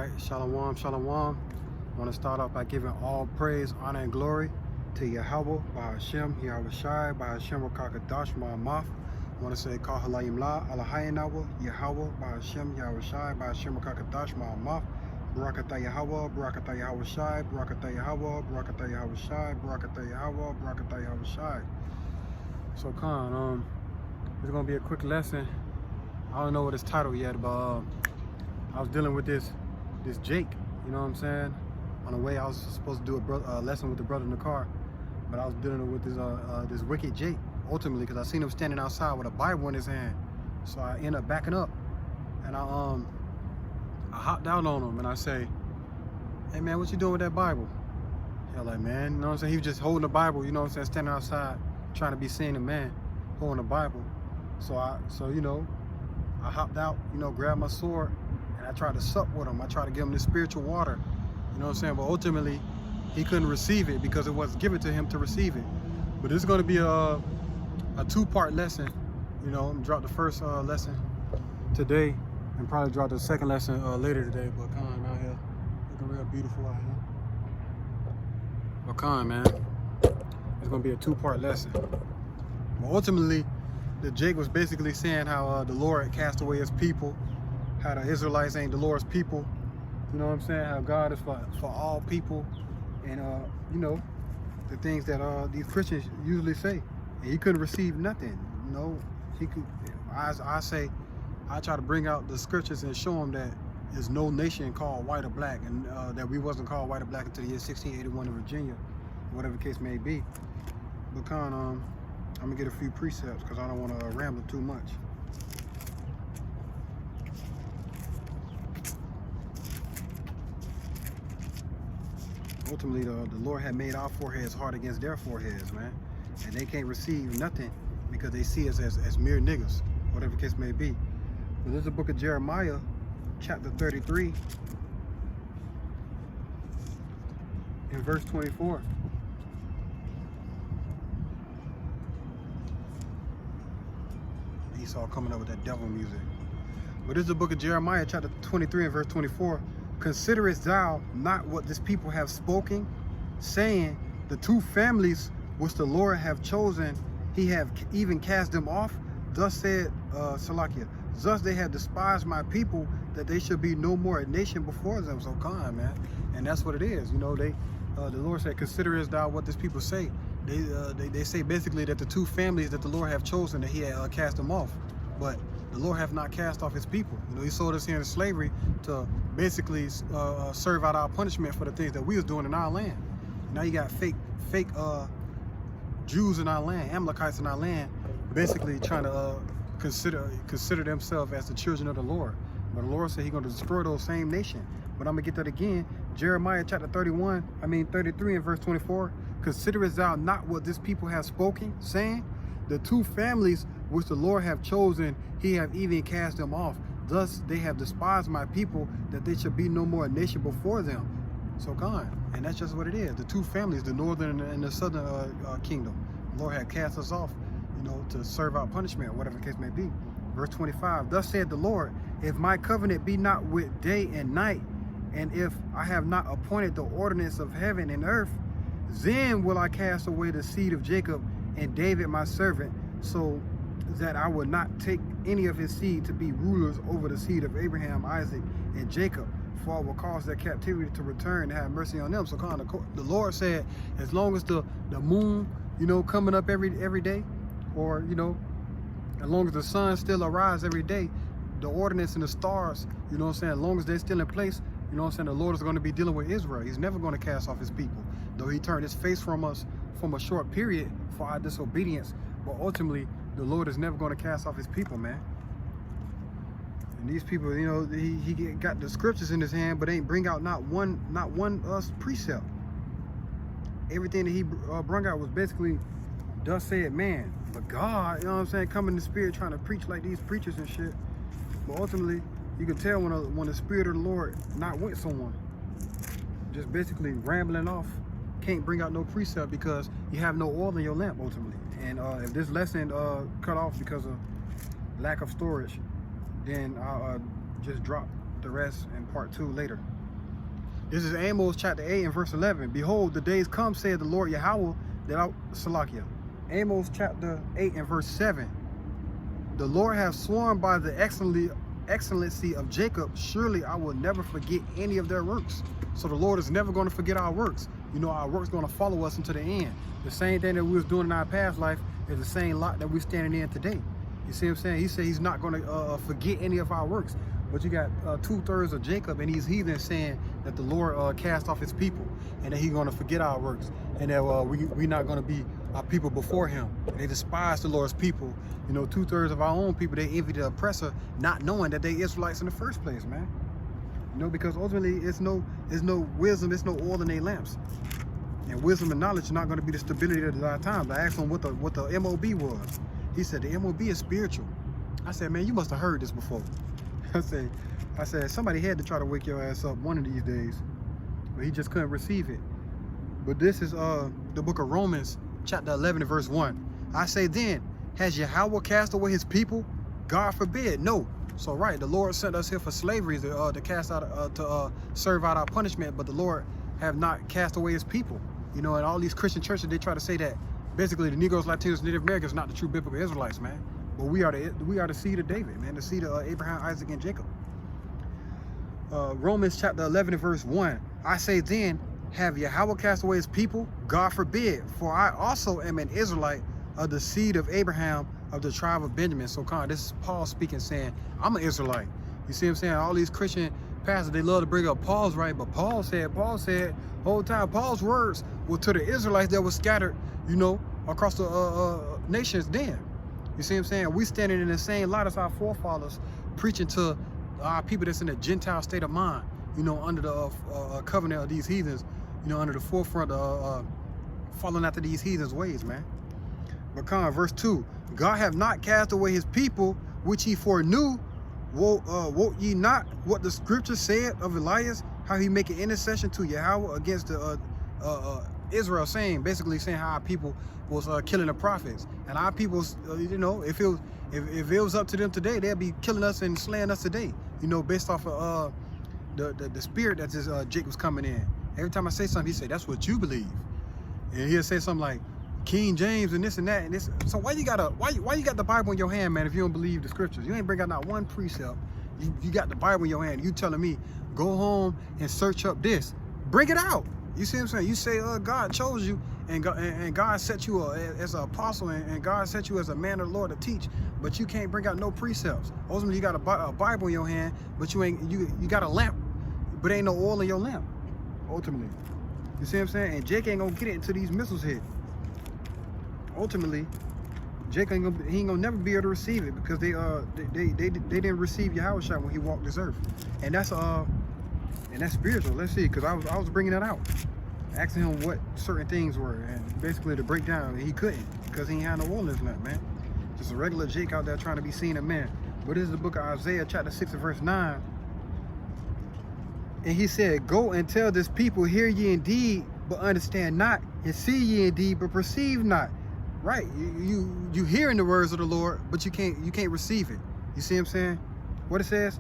Alright, shalom, shalom. I want to start off by giving all praise, honor, and glory to YAHAWAH, by Hashem, YAHWAH, by Hashem, Rakakadash, Ma'amaf. I want to say, Kahalayim La, Alahayanawa, YAHAWAH, by Hashem, YAHWAH, by Hashem, Rakakadash, Ma'amaf. Barakatah YAHAWAH, Barakatah YAHWAH, Barakatah YAHAWAH, Barakatah YAHWAH, Barakatah YAHAWAH, Barakatah YAHWAH. So, Khan, it's going to be a quick lesson. I don't know what it's titled yet, but I was dealing with this Jake, you know what I'm saying? On the way, I was supposed to do a lesson with the brother in the car, but I was dealing with this wicked Jake, ultimately, because I seen him standing outside with a Bible in his hand. So I ended up backing up, and I hopped out on him, and I say, "Hey man, what you doing with that Bible?" He was like, "Man, you know what I'm saying?" He was just holding the Bible, you know what I'm saying, standing outside, trying to be seen a man, holding the Bible. So I hopped out, you know, grabbed my sword, and I tried to sup with him. I tried to give him this spiritual water, you know what I'm saying? But ultimately, he couldn't receive it because it wasn't given to him to receive it. But this is going to be a two-part lesson. You know, I'm gonna drop the first lesson today, and probably drop the second lesson later today. But Khan out here, looking real beautiful out here. But Khan, man, it's gonna be a two-part lesson. But ultimately, the Jake was basically saying how the Lord had cast away his people, how the Israelites ain't the Lord's people. You know what I'm saying? How God is for all people, and you know, the things that these Christians usually say. And he couldn't receive nothing. You know, he could. I try to bring out the scriptures and show him that there's no nation called white or black, and that we wasn't called white or black until the year 1681 in Virginia, whatever the case may be. But Khan, I'm gonna get a few precepts because I don't want to ramble too much. Ultimately, the Lord had made our foreheads hard against their foreheads, man, and they can't receive nothing because they see us as mere niggas, whatever the case may be. But this is the book of Jeremiah, chapter 33, in verse 24. Esau coming up with that devil music. But this is the book of Jeremiah, chapter 23 and verse 24. Considerest thou not what this people have spoken, saying, the two families which the Lord have chosen, he have even cast them off? Thus said Salakia, thus they have despised my people, that they should be no more a nation before them. So Khan, man, and that's what it is. You know, the Lord said, considerest thou what this people say. They say basically that the two families that the Lord have chosen, that he had cast them off. But the Lord have not cast off his people. You know, he sold us here into slavery to basically serve out our punishment for the things that we was doing in our land. Now you got fake Jews in our land, Amalekites in our land, basically trying to consider themselves as the children of the Lord. But the Lord said he's going to destroy those same nation. But I'm going to get that again. Jeremiah chapter 33 and verse 24. Considerest thou not what this people have spoken, saying, the two families which the Lord have chosen, he have even cast them off. Thus they have despised my people, that they should be no more a nation before them. So gone. And that's just what it is. The two families, the northern and the southern kingdom. The Lord had cast us off, you know, to serve out punishment, or whatever the case may be. Verse 25, thus said the Lord, if my covenant be not with day and night, and if I have not appointed the ordinance of heaven and earth, then will I cast away the seed of Jacob and David my servant, so that I will not take any of his seed to be rulers over the seed of Abraham, Isaac, and Jacob, for I will cause their captivity to return and have mercy on them. So the Lord said, as long as the moon, you know, coming up every day, or, you know, as long as the sun still arises every day, the ordinance and the stars, you know what I'm saying, as long as they're still in place, you know what I'm saying, the Lord is going to be dealing with Israel. He's never going to cast off his people, though he turned his face from us from a short period for our disobedience. But ultimately, the Lord is never going to cast off his people, man. And these people, you know, he got the scriptures in his hand, but ain't bring out not one precept. Everything that he brought out was basically, thus said man. But God, you know what I'm saying, coming in the spirit trying to preach like these preachers and shit. But ultimately, you can tell when the spirit of the Lord not with someone, just basically rambling off, can't bring out no precept because you have no oil in your lamp ultimately. And if this lesson cut off because of lack of storage, then I'll just drop the rest in part 2 later. This is Amos chapter 8 and verse 11. Behold, the days come, saith the Lord YAHAWAH, that I, Salakia. Amos chapter 8 and verse 7. The Lord hath sworn by the excellency of Jacob, surely I will never forget any of their works. So the Lord is never going to forget our works. You know, our works going to follow us into the end. The same thing that we was doing in our past life is the same lot that we're standing in today. You see what I'm saying? He said he's not going to forget any of our works. But you got 2/3 of Jacob and these heathens saying that the Lord cast off his people and that he's going to forget our works and that we're not going to be our people before him. They despise the Lord's people. You know, 2/3 of our own people, they envy the oppressor, not knowing that they Israelites in the first place, man. You know, because ultimately it's no wisdom, it's no oil in their lamps. And wisdom and knowledge is not going to be the stability of our times. I asked him what the MOB was. He said the MOB is spiritual. I said, man, you must have heard this before. I said, somebody had to try to wake your ass up one of these days, but he just couldn't receive it. But this is the book of Romans, chapter 11 and verse 1. I say then, has YAHAWAH cast away his people? God forbid, no. So right, the Lord sent us here for slavery to cast out, to serve out our punishment, but the Lord have not cast away his people. You know, and all these Christian churches, they try to say that basically the Negroes, Latinos, Native Americans are not the true biblical Israelites, man. But we are the seed of David, man, the seed of Abraham, Isaac, and Jacob. Romans chapter 11 and verse 1. I say then, have YAHAWAH cast away his people? God forbid, for I also am an Israelite of the seed of Abraham, of the tribe of Benjamin. So this is Paul speaking, saying, I'm an Israelite. You see what I'm saying? All these Christian pastors, they love to bring up Paul's right, but Paul said, whole time, Paul's words were to the Israelites that were scattered, you know, across the nations then. You see what I'm saying? We standing in the same light as our forefathers, preaching to our people that's in a Gentile state of mind, you know, under the covenant of these heathens, you know, under the forefront of following after these heathens' ways, man. But verse 2, God have not cast away his people, which he foreknew. Wote ye not what the scripture said of Elias, how he make an intercession to YAHAWAH against the Israel, basically saying how our people was killing the prophets, and our people, you know, if it was up to them today, they'd be killing us and slaying us today, you know, based off of the spirit that this Jacob's coming in. Every time I say something, he say, that's what you believe, and he'll say something like King James and this and that and this. So why you got the Bible in your hand, man, if you don't believe the scriptures? You ain't bring out not one precept. You got the Bible in your hand. You telling me go home and search up this, bring it out. You see what I'm saying? You say God chose you, and God set you as an apostle, and God set you as a man of the Lord to teach, but you can't bring out no precepts. Ultimately, you got a Bible in your hand, but you got a lamp, but ain't no oil in your lamp. Ultimately, you see what I'm saying? And Jake ain't gonna get it until these missiles hit. Ultimately, Jake he ain't gonna never be able to receive it, because they didn't receive YAHAWAH when he walked this earth, and that's spiritual. Let's see, because I was bringing that out, asking him what certain things were, and basically to break down, and he couldn't, because he ain't had no oil in his lamp, man. Just a regular Jake out there trying to be seen a man. But this is the book of Isaiah, chapter 6 and verse 9. And he said, go and tell this people, hear ye indeed, but understand not, and see ye indeed, but perceive not. Right, you hearing the words of the Lord, but you can't receive it. You see what I'm saying? What it says?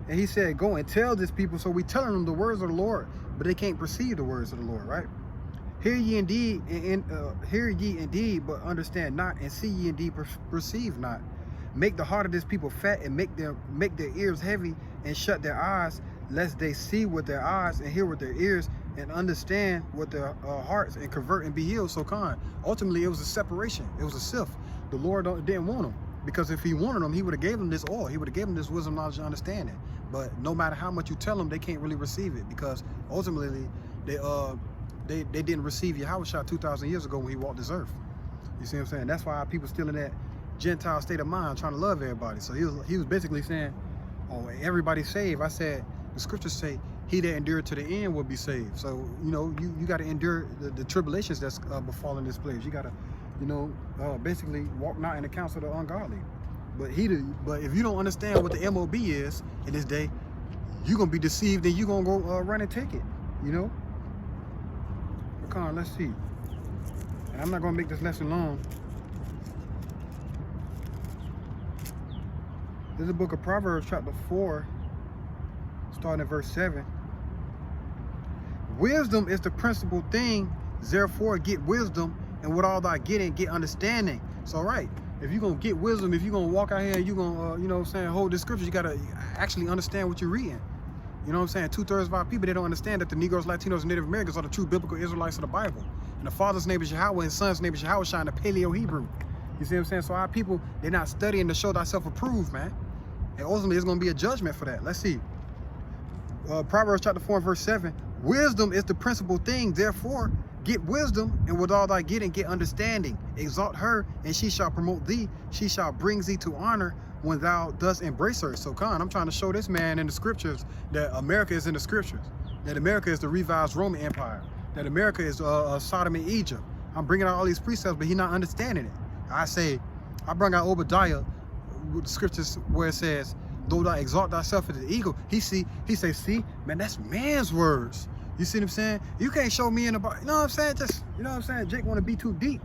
And he said, go and tell this people. So we telling them the words of the Lord, but they can't perceive the words of the Lord, right? Hear ye indeed, hear ye indeed, but understand not, and see ye indeed, perceive not. Make the heart of this people fat, and make their ears heavy, and shut their eyes, lest they see with their eyes and hear with their ears, and understand with their hearts, and convert and be healed. So ultimately it was a separation. It was a sift. The Lord didn't want them, because if he wanted them, he would have gave them this oil. He would have given them this wisdom, knowledge, and understanding. But no matter how much you tell them, they can't really receive it, because ultimately they didn't receive YAHAWAH 2,000 years ago when he walked this earth. You see what I'm saying? That's why our people still in that Gentile state of mind, trying to love everybody. So he was basically saying, oh, everybody's saved. I said, the scriptures say, he that endured to the end will be saved. So, you know, you got to endure the tribulations that's befalling this place. You got to, you know, basically walk not in the counsel of the ungodly. But if you don't understand what the MOB is in this day, you're going to be deceived, and you're going to go run and take it, you know? But let's see. And I'm not going to make this lesson long. This is the book of Proverbs, chapter 4, starting at verse 7. wisdom is the principal thing. Therefore, get wisdom, and with all thy getting, get understanding. So, right, if you're going to get wisdom, if you're going to walk out here and you're going to, you know what I'm saying, hold the scriptures, you got to actually understand what you're reading. You know what I'm saying? 2/3 of our people, they don't understand that the Negroes, Latinos, and Native Americans are the true biblical Israelites of the Bible. And the father's name is Yahawah, and his son's name is Yahawah in the Paleo Hebrew. You see what I'm saying? So our people, they're not studying to show thyself approved, man. And ultimately, it's going to be a judgment for that. Let's see. Proverbs chapter 4 and verse 7. Wisdom is the principal thing. Therefore, get wisdom, and with all thy getting, get understanding. Exalt her, and she shall promote thee. She shall bring thee to honor when thou dost embrace her. So, Khan, I'm trying to show this man in the scriptures that America is in the scriptures. That America is the revised Roman Empire. That America is Sodom and Egypt. I'm bringing out all these precepts, but he's not understanding it. I bring out Obadiah with the scriptures where it says, though thou exalt thyself as the eagle, he say, see, man, that's man's words. You see what I'm saying? You can't show me in the Bible. You know what I'm saying? Just, you know what I'm saying? Jake want to be too deep,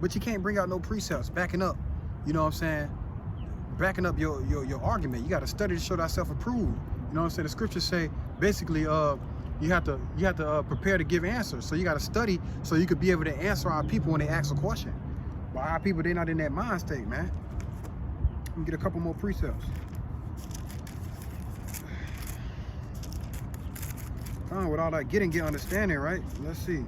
but you can't bring out no precepts backing up. You know what I'm saying? Backing up your argument. You got to study to show thyself approved. You know what I'm saying? The scriptures say basically, you have to prepare to give answers. So you got to study so you could be able to answer our people when they ask a question. But our people, they're not in that mind state, man. Let me get a couple more precepts. With all that get understanding, right? Let's see.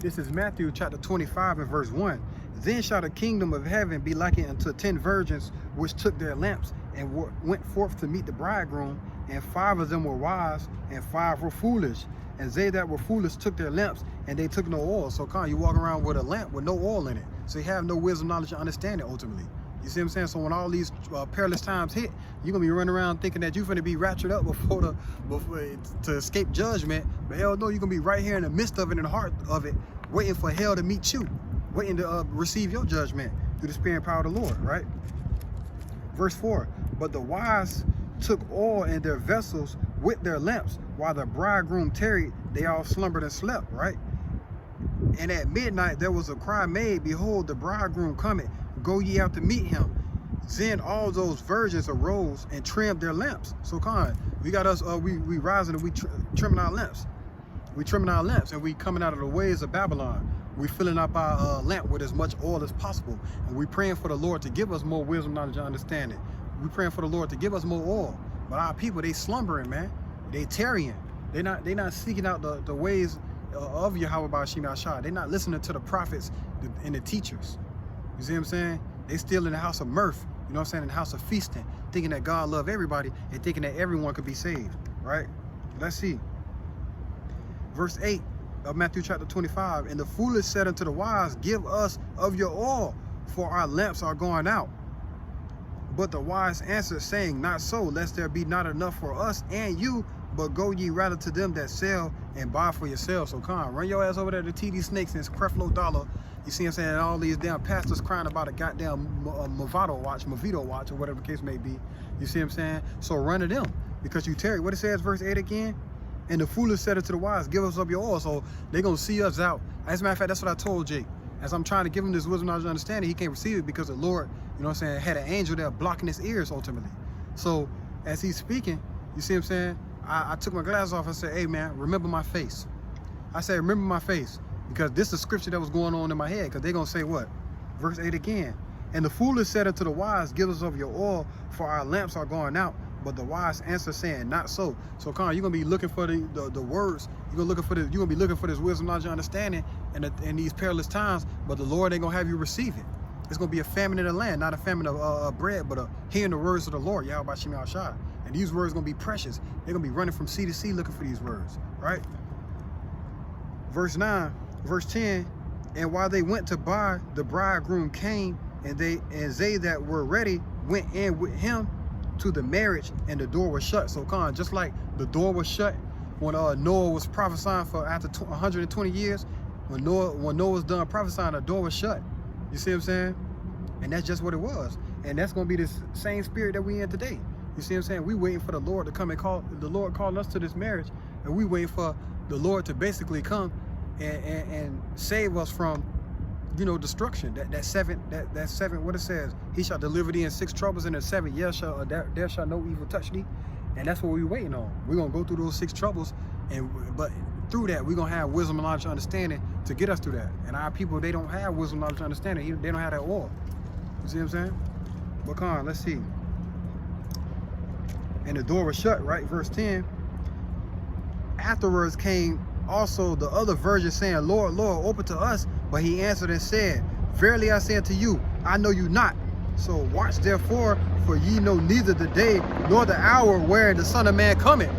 This is Matthew chapter 25 and verse 1. Then shall the kingdom of heaven be likened unto 10 virgins which took their lamps and went forth to meet the bridegroom. And 5 of them were wise, and 5 were foolish. And they that were foolish took their lamps, and they took no oil. So, you walk around with a lamp with no oil in it. So you have no wisdom, knowledge, and understanding ultimately. You see what I'm saying? So when all these perilous times hit, you're gonna be running around thinking that you're gonna be raptured up before to escape judgment. But hell no, you're gonna be right here in the midst of it, in the heart of it, waiting for hell to meet you, waiting to receive your judgment through the spirit and power of the Lord, right? Verse 4, but the wise took oil in their vessels with their lamps, while the bridegroom tarried, they all slumbered and slept, right? And at midnight there was a cry made, behold, the bridegroom cometh, go ye out to meet him. Then all those virgins arose and trimmed their lamps. So we got us, we rising and we trimming our lamps. We trimming our lamps and we coming out of the ways of Babylon. We filling up our lamp with as much oil as possible. And we praying for the Lord to give us more wisdom, knowledge, and understanding. We praying for the Lord to give us more oil. But our people, they slumbering, man. They tarrying. They not seeking out the ways of Yahawah Ba'ashim Yahshua. They're not listening to the prophets and the teachers. You see what I'm saying? They still in the house of mirth, you know what I'm saying, in the house of feasting, thinking that God love everybody and thinking that everyone could be saved, right? Let's see. Verse 8 of Matthew chapter 25, and the foolish said unto the wise, give us of your oil, for our lamps are going out. But the wise answered, saying, not so, lest there be not enough for us and you, but go ye rather to them that sell and buy for yourselves. So run your ass over there to TD Snakes and Creflo Dollar. You see what I'm saying? And all these damn pastors crying about a goddamn Movado watch, or whatever the case may be. You see what I'm saying? So run to them, because you tarry. What it says, verse 8 again? And the foolish said it to the wise, give us up your oil. So they're going to see us out. As a matter of fact, that's what I told Jake. As I'm trying to give him this wisdom, knowledge, and understanding, he can't receive it because the Lord, you know what I'm saying, had an angel there blocking his ears ultimately. So as he's speaking, you see what I'm saying? I took my glasses off and said, hey man, remember my face. I said, remember my face, because this is the scripture that was going on in my head, because they're going to say what? Verse 8 again. And the foolish said unto the wise, give us of your oil, for our lamps are going out. But the wise answer, saying, not so. So you're gonna be looking for the words. You're gonna be looking for this wisdom, knowledge, and understanding in these perilous times. But the Lord ain't gonna have you receive it. It's gonna be a famine in the land, not a famine of bread, but hearing the words of the Lord, Yahawah Ba'ashim Yahshua. And these words gonna be precious. They're gonna be running from sea to sea looking for these words, right? Verse 9, verse 10. And while they went to buy, the bridegroom came, and they that were ready went in with him to the marriage, and the door was shut. So just like the door was shut when Noah was prophesying for after 120 years, when Noah was done prophesying, the door was shut. You see what I'm saying? And that's just what it was. And that's going to be the same spirit that we in today. You see what I'm saying? We waiting for the Lord to come and the Lord calling us to this marriage, and we waiting for the Lord to basically come and save us from, you know, destruction. That seven, what it says, he shall deliver thee in 6 troubles, and in 7 years there shall no evil touch thee. And that's what we're waiting on. We're going to go through those 6 troubles, but through that, we're going to have wisdom, knowledge, and understanding to get us through that. And our people, they don't have wisdom, knowledge, and understanding. They don't have that oil. You see what I'm saying? But come on, let's see. And the door was shut, right? Verse 10. Afterwards came also the other virgin, saying, Lord, Lord, open to us. But he answered and said, Verily I say unto you, I know you not. So watch therefore, for ye know neither the day nor the hour wherein the Son of Man cometh.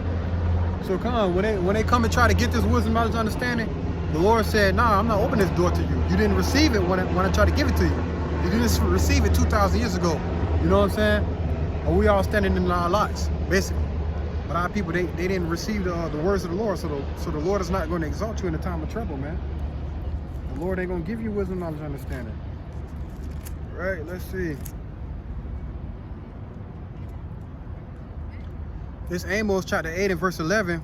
So come on, when they come and try to get this wisdom, knowledge, and understanding, the Lord said, nah, I'm not opening this door to you. You didn't receive it when I tried to give it to you. You didn't receive it 2,000 years ago. You know what I'm saying? Or we all standing in our lots, basically. But our people, they didn't receive the words of the Lord. So the Lord is not going to exalt you in the time of trouble, man. The Lord ain't going to give you wisdom, knowledge, and understanding. Right, let's see. This Amos chapter 8 and verse 11.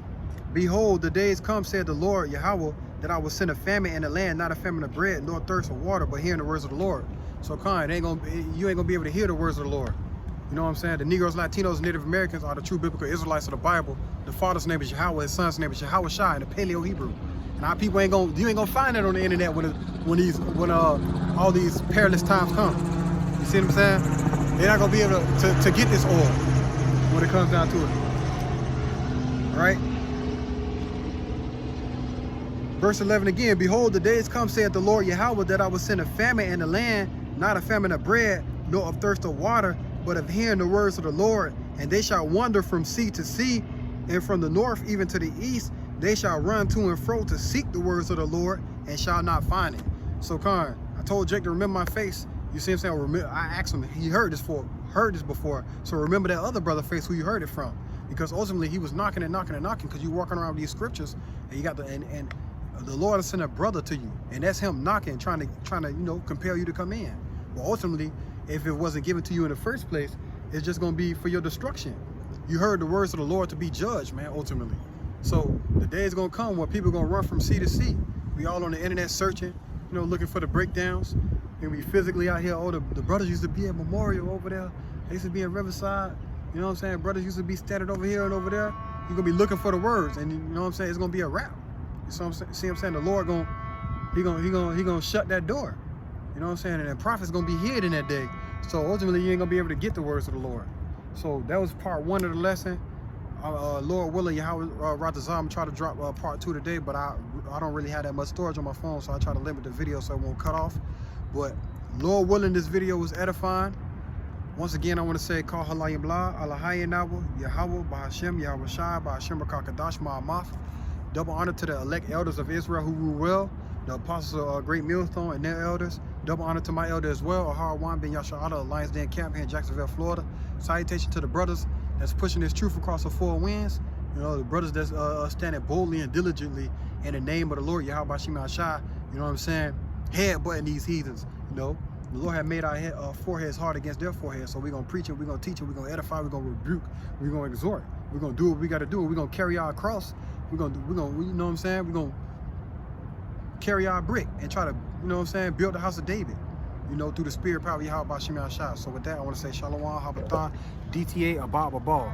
Behold, the days come, said the Lord YAHAWAH, that I will send a famine in the land, not a famine of bread, nor thirst for water, but hearing the words of the Lord. So you ain't gonna be able to hear the words of the Lord. You know what I'm saying? The Negroes, Latinos, Native Americans are the true biblical Israelites of the Bible. The Father's name is Yahawah, his son's name is YAHAWAH in the Paleo Hebrew. And our people you ain't gonna find that on the internet when all these perilous times come. You see what I'm saying? They're not gonna be able to get this oil when it comes down to it. Right? Verse 11 again, behold, the days come, saith the Lord YAHAWAH, that I will send a famine in the land, not a famine of bread, nor of thirst of water, but of hearing the words of the Lord. And they shall wander from sea to sea, and from the north even to the east. They shall run to and fro to seek the words of the Lord, and shall not find it. So, I told Jake to remember my face. You see what I'm saying? I asked him, he heard this before. So remember that other brother face who you heard it from. Because ultimately he was knocking and knocking and knocking, because you're walking around with these scriptures, and you got and the Lord has sent a brother to you, and that's him knocking, trying to compel you to come in. But ultimately, if it wasn't given to you in the first place, it's just going to be for your destruction. You heard the words of the Lord to be judged, man, ultimately. So the day is going to come where people are going to run from sea to sea. We all on the internet searching, looking for the breakdowns. And we physically out here, the brothers used to be at Memorial over there. They used to be in Riverside. You know what I'm saying? Brothers used to be standing over here and over there. You're going to be looking for the words, and you know what I'm saying? It's going to be a wrap. So I'm saying? The Lord he gonna shut that door. You know what I'm saying? And the prophet's gonna be hid in that day. So ultimately you ain't gonna be able to get the words of the Lord. So that was part 1 of the lesson. Lord willing, Yahawah Ratazah, I'm try to drop part 2 today, but I don't really have that much storage on my phone, so I try to limit the video so it won't cut off. But Lord willing, this video was edifying. Once again, I want to say, Call Halayim La, Alahayenawa, Yahawah, Bahashem, Yahweh Shai, Bahashem Rakakadash Ma'amaf. Double honor to the elect elders of Israel who rule well, the apostles of Great Millstone and their elders. Double honor to my elder as well, YAHAWAH bin Yasha'Allah, Alliance Den Camp here in Jacksonville, Florida. Salutation to the brothers that's pushing this truth across the 4 winds. The brothers that's standing boldly and diligently in the name of the Lord, Yahweh Shema Shai. You know what I'm saying? Headbutting these heathens. The Lord had made our foreheads hard against their foreheads. So we're going to preach it, we're going to teach it, we're going to edify, we're going to rebuke, we're going to exhort. We're going to do what we got to do. We're going to carry our cross. We're going to, you know what I'm saying? We're going to carry our brick and try to, build the house of David, through the spirit power of Yahweh Shema Shai. So with that, I want to say Shalom, Habatah, DTA, Abba, Babal.